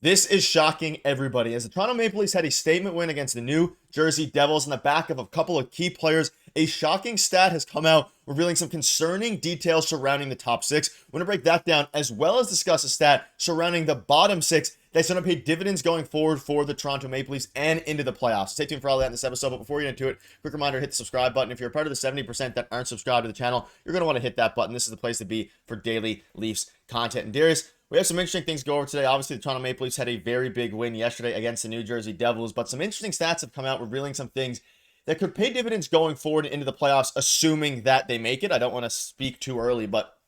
This is shocking everybody, as the Toronto Maple Leafs had a statement win against the New Jersey Devils on the back of a couple of key players. A shocking stat has come out revealing some concerning details surrounding the top six. We're going to break that down, as well as discuss a stat surrounding the bottom six that's going to pay dividends going forward for the Toronto Maple Leafs and into the playoffs. Stay tuned for all that in this episode, but before we get into it, quick reminder, hit the subscribe button. If you're a part of the 70% that aren't subscribed to the channel, you're going to want to hit that button. This is the place to be for daily Leafs content. And Darius, we have some interesting things to go over today. Obviously, the Toronto Maple Leafs had a very big win yesterday against the New Jersey Devils, but some interesting stats have come out revealing some things that could pay dividends going forward into the playoffs, assuming that they make it. I don't want to speak too early, but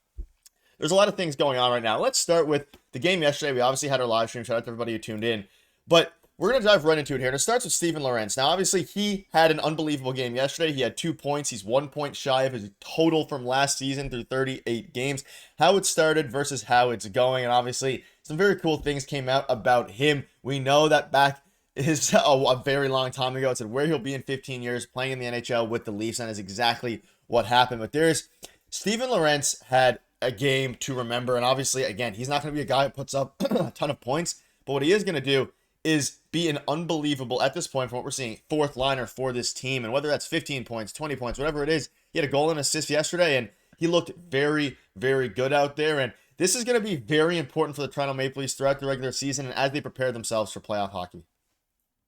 there's a lot of things going on right now. Let's start with the game yesterday. We obviously had our live stream. Shout out to everybody who tuned in. But we're going to dive right into it here. And it starts with Steven Lorentz. Now, obviously, he had an unbelievable game yesterday. He had 2 points. He's 1 point shy of his total from last season through 38 games. How it started versus how it's going. And obviously, some very cool things came out about him. We know that back is a very long time ago. It said where he'll be in 15 years playing in the NHL with the Leafs. And that is exactly what happened. But there's Steven Lorentz had a game to remember. And obviously, again, he's not going to be a guy who puts up a ton of points. But what he is going to do is be an unbelievable, at this point, from what we're seeing, fourth liner for this team. And whether that's 15 points, 20 points, whatever it is, he had a goal and assist yesterday, and he looked very, very good out there. And this is going to be very important for the Toronto Maple Leafs throughout the regular season and as they prepare themselves for playoff hockey.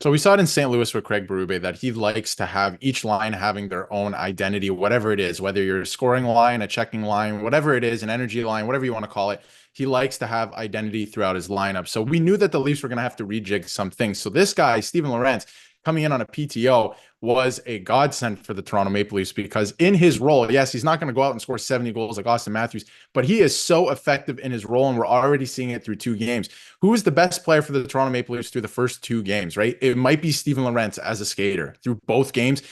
So we saw it in St. Louis with Craig Berube that he likes to have each line having their own identity, whatever it is, whether you're a scoring line, a checking line, whatever it is, an energy line, whatever you want to call it. He likes to have identity throughout his lineup. So we knew that the Leafs were going to have to rejig some things. So this guy, Steven Lorentz, coming in on a PTO was a godsend for the Toronto Maple Leafs because in his role, yes, he's not going to go out and score 70 goals like Austin Matthews, but he is so effective in his role, and we're already seeing it through 2 games. Who is the best player for the Toronto Maple Leafs through the first 2 games, right? It might be Steven Lorentz as a skater through both games.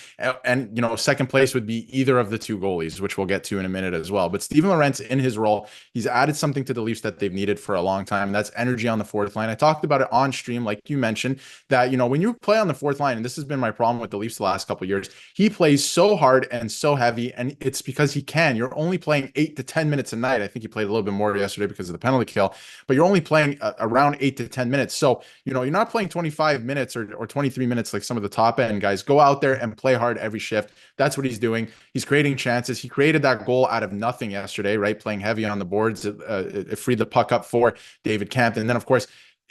And, you know, second place would be either of the 2 goalies, which we'll get to in a minute as well. But Steven Lorentz in his role, he's added something to the Leafs that they've needed for a long time, and that's energy on the fourth line. I talked about it on stream, like you mentioned, that, you know, when you play on the fourth line, and this has been my problem with the Leafs the last couple of years, he plays so hard and so heavy, and it's because he can. You're only playing 8 to 10 minutes a night. I think he played a little bit more yesterday because of the penalty kill, but you're only playing around 8 to 10 minutes. So, you know, you're not playing 25 minutes or 23 minutes like some of the top end guys. Go out there and play hard every shift. That's what he's doing. He's creating chances. He created that goal out of nothing yesterday, right? Playing heavy on the boards. It freed the puck up for David Campbell. And then, of course,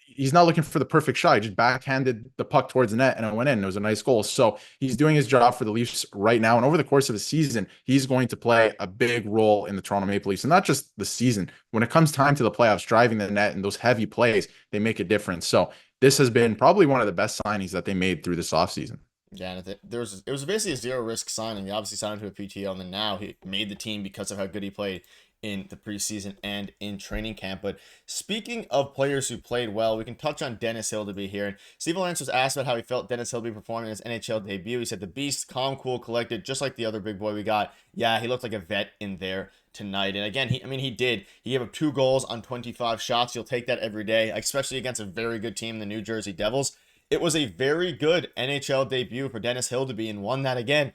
he's not looking for the perfect shot. He just backhanded the puck towards the net and it went in. It was a nice goal. So he's doing his job for the Leafs right now. And over the course of the season, he's going to play a big role in the Toronto Maple Leafs. And not just the season. When it comes time to the playoffs, driving the net and those heavy plays, they make a difference. So this has been probably one of the best signings that they made through this offseason. Yeah, and it was basically a zero risk signing. He obviously signed to a PTO, and then now he made the team because of how good he played in the preseason and in training camp. But speaking of players who played well, we can touch on Dennis Hildeby here. And Steve Lorentz was asked about how he felt Dennis Hildeby performing in his NHL debut. He said, "The beast, calm, cool, collected, just like the other big boy we got. Yeah, he looked like a vet in there tonight." And again, he did. He gave up 2 goals on 25 shots. You'll take that every day, especially against a very good team, the New Jersey Devils. It was a very good NHL debut for Dennis Hildeby, and one that, again,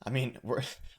I mean,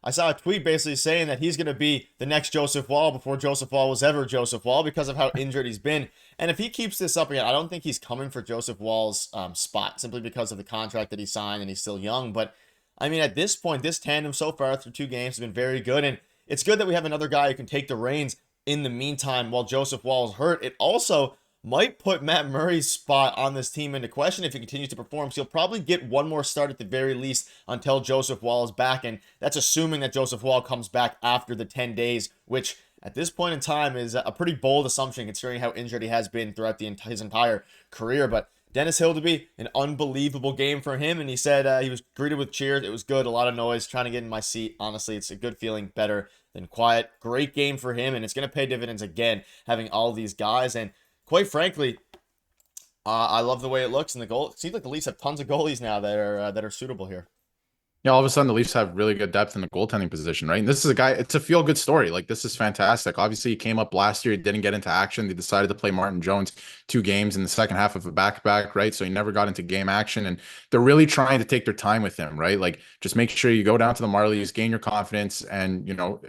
I saw a tweet basically saying that he's going to be the next Joseph Woll before Joseph Woll was ever Joseph Woll because of how injured he's been. And if he keeps this up again, I don't think he's coming for Joseph Woll's spot simply because of the contract that he signed and he's still young. But, I mean, at this point, this tandem so far through 2 games has been very good. And it's good that we have another guy who can take the reins in the meantime while Joseph Woll is hurt. It also might put Matt Murray's spot on this team into question if he continues to perform. So he'll probably get one more start at the very least until Joseph Woll is back. And that's assuming that Joseph Woll comes back after the 10 days, which at this point in time is a pretty bold assumption considering how injured he has been throughout his entire career. But Dennis Hildeby, an unbelievable game for him. And he said he was greeted with cheers. It was good. A lot of noise. Trying to get in my seat. Honestly, it's a good feeling, better than quiet. Great game for him. And it's going to pay dividends again, having all these guys. And quite frankly, I love the way it looks in the goal. It seems like the Leafs have tons of goalies now that are suitable here. Yeah, all of a sudden the Leafs have really good depth in the goaltending position, right? And this is a guy, it's a feel-good story. Like, this is fantastic. Obviously, he came up last year, he didn't get into action. They decided to play Martin Jones 2 games in the second half of a back-to-back, right? So he never got into game action, and they're really trying to take their time with him, right? Like, just make sure you go down to the Marlies, gain your confidence, and, you know,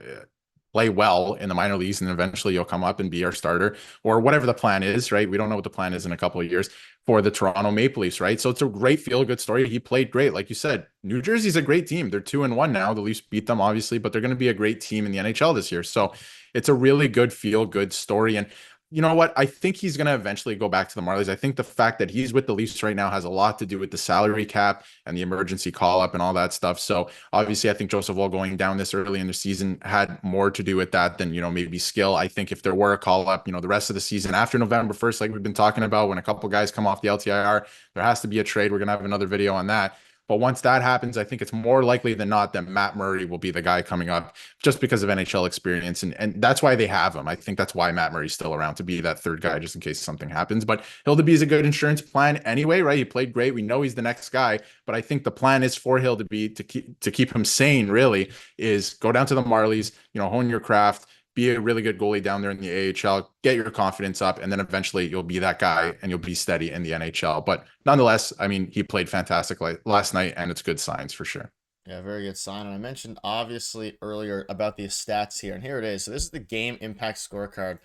play well in the minor leagues, and eventually you'll come up and be our starter or whatever the plan is, right? We don't know what the plan is in a couple of years for the Toronto Maple Leafs, right? So it's a great feel-good story. He played great. Like you said, New Jersey's a great team. They're 2-1 now. The Leafs beat them, obviously, but they're going to be a great team in the NHL this year. So it's a really good feel-good story. And you know what? I think he's going to eventually go back to the Marlies. I think the fact that he's with the Leafs right now has a lot to do with the salary cap and the emergency call up and all that stuff. So obviously, I think Joseph Woll going down this early in the season had more to do with that than, maybe skill. I think if there were a call up, the rest of the season after November 1st, like we've been talking about, when a couple guys come off the LTIR, there has to be a trade. We're going to have another video on that. But once that happens, I think it's more likely than not that Matt Murray will be the guy coming up just because of NHL experience. And that's why they have him. I think that's why Matt Murray's still around, to be that third guy just in case something happens. But Hildeby is a good insurance plan anyway, right? He played great. We know he's the next guy. But I think the plan is for Hildeby to keep him sane, really, is go down to the Marlies, hone your craft, be a really good goalie down there in the AHL, get your confidence up, and then eventually you'll be that guy and you'll be steady in the NHL. But nonetheless, I mean, he played fantastic last night, and it's good signs for sure. Yeah, very good sign. And I mentioned obviously earlier about the stats here, and here it is. So this is the game impact scorecard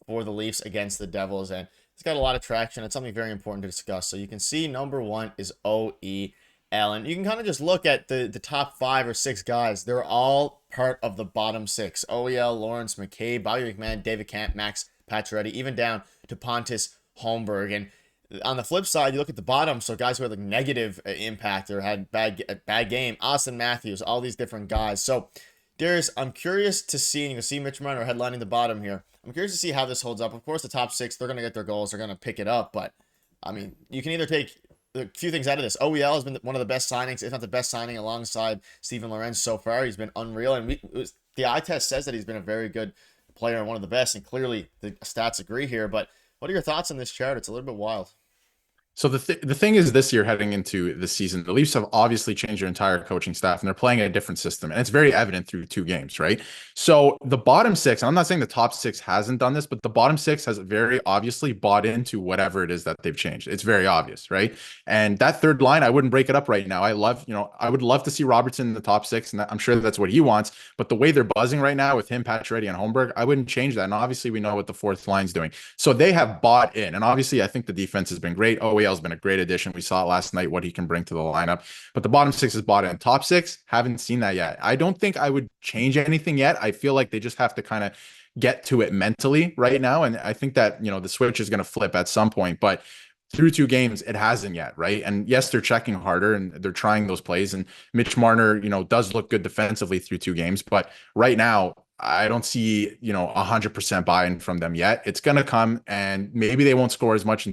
for the Leafs against the Devils, and it's got a lot of traction. It's something very important to discuss. So you can see number one is OEL, and you can kind of just look at the top 5 or 6 guys. They're all part of the bottom 6. OEL, Lorentz, McCabe, Bobby McMahon, David Camp, Max Pacioretty, even down to Pontus Holmberg. And on the flip side, you look at the bottom, so guys who had like negative impact or had bad game, Austin Matthews, all these different guys. So Darius, I'm curious to see, and you can see Mitch Marner headlining the bottom here. I'm curious to see how this holds up. Of course, the top 6, they're going to get their goals. They're going to pick it up. But, I mean, you can either take a few things out of this. OEL has been one of the best signings, if not the best signing, alongside Steven Lorentz so far. He's been unreal. And the eye test says that he's been a very good player and one of the best. And clearly, the stats agree here. But what are your thoughts on this chart? It's a little bit wild. So the thing is, this year heading into the season, the Leafs have obviously changed their entire coaching staff and they're playing a different system. And it's very evident through 2 games, right? So the bottom 6, and I'm not saying the top 6 hasn't done this, but the bottom 6 has very obviously bought into whatever it is that they've changed. It's very obvious, right? And that third line, I wouldn't break it up right now. I would love to see Robertson in the top 6, and I'm sure that's what he wants. But the way they're buzzing right now with him, Pacioretty, and Holmberg, I wouldn't change that. And obviously we know what the fourth line's doing. So they have bought in. And obviously I think the defense has been great. OEL has been a great addition. We saw it last night, what he can bring to the lineup. But the bottom 6 is bought in. Top 6, haven't seen that yet. I don't think I would change anything yet. I feel like they just have to kind of get to it mentally right now. And I think that, the switch is going to flip at some point. But through 2 games, it hasn't yet, right? And yes, they're checking harder and they're trying those plays. And Mitch Marner, does look good defensively through 2 games. But right now, I don't see, 100% buy-in from them yet. It's going to come, and maybe they won't score as much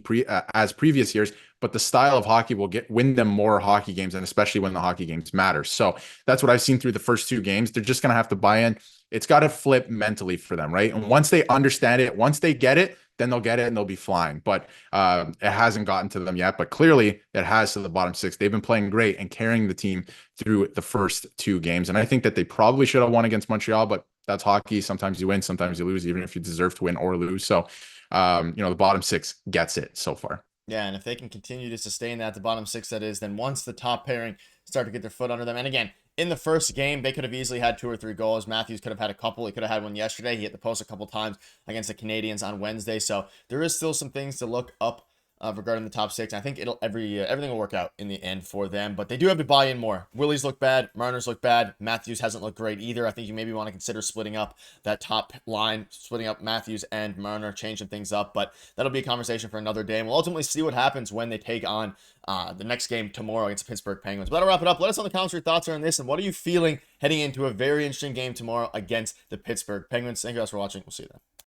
as previous years, but the style of hockey will win them more hockey games, and especially when the hockey games matter. So that's what I've seen through the first 2 games. They're just going to have to buy in. It's got to flip mentally for them, right? And once they understand it, once they get it, then they'll get it and they'll be flying. But it hasn't gotten to them yet. But clearly it has to the bottom 6. They've been playing great and carrying the team through the first 2 games. And I think that they probably should have won against Montreal, but that's hockey. Sometimes you win, sometimes you lose, even if you deserve to win or lose. So, the bottom 6 gets it so far. Yeah, and if they can continue to sustain that, the bottom 6 that is, then once the top pairing start to get their foot under them, and again, in the first game, they could have easily had 2 or 3 goals. Matthews could have had a couple. He could have had one yesterday. He hit the post a couple times against the Canadians on Wednesday. So there is still some things to look up regarding the top 6. I think everything will work out in the end for them, but they do have to buy in more. Willie's look bad, Marner's look bad, Matthews hasn't looked great either. I think you maybe want to consider splitting up that top line, splitting up Matthews and Marner, changing things up, but that'll be a conversation for another day, and we'll ultimately see what happens when they take on the next game tomorrow against the Pittsburgh Penguins. But that'll wrap it up. Let us know in the comments your thoughts are on this, and what are you feeling heading into a very interesting game tomorrow against the Pittsburgh Penguins. Thank you guys for watching. We'll see you then.